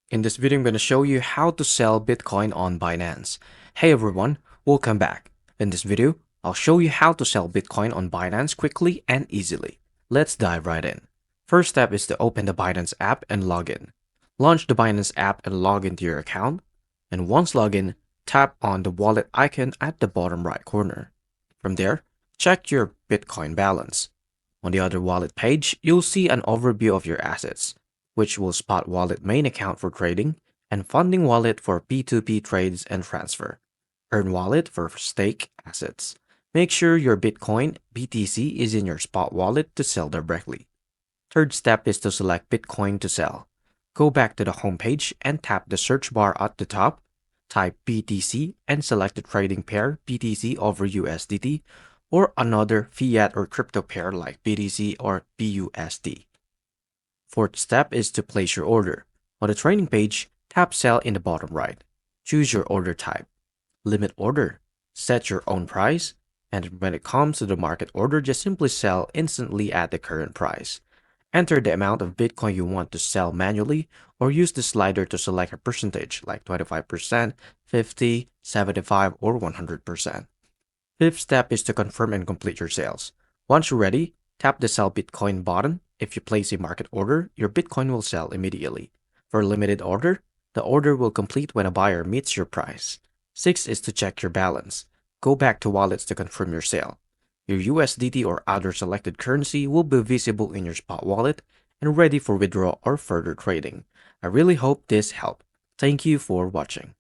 In this video, I'm going to show you how to sell Bitcoin on Binance. Hey everyone, welcome back. In this video, I'll show you how to sell Bitcoin on Binance quickly and easily. Let's dive right in. First step is to open the Binance app and log in. Launch the Binance app and log into your account. And once logged in, tap on the wallet icon at the bottom right corner. From there, check your Bitcoin balance. On the other wallet page, you'll see an overview of your assets, which will spot wallet main account for trading and funding wallet for P2P trades and transfer, earn wallet for stake assets. Make sure your Bitcoin BTC is in your spot wallet to sell directly. Third step is to select Bitcoin to sell. Go back to the home page and tap the search bar at the top, type BTC and select the trading pair BTC over USDT or another fiat or crypto pair like BTC or BUSD. Fourth step is to place your order. On the trading page, tap Sell in the bottom right. Choose your order type. Limit order. Set your own price. And when it comes to the market order, just simply sell instantly at the current price. Enter the amount of Bitcoin you want to sell manually or use the slider to select a percentage like 25%, 50, 75, or 100%. Fifth step is to confirm and complete your sales. Once you're ready, tap the Sell Bitcoin button. If you place a market order, your Bitcoin will sell immediately. For a limited order, the order will complete when a buyer meets your price. Sixth is to check your balance. Go back to wallets to confirm your sale. Your USDT or other selected currency will be visible in your spot wallet and ready for withdrawal or further trading. I really hope this helped. Thank you for watching.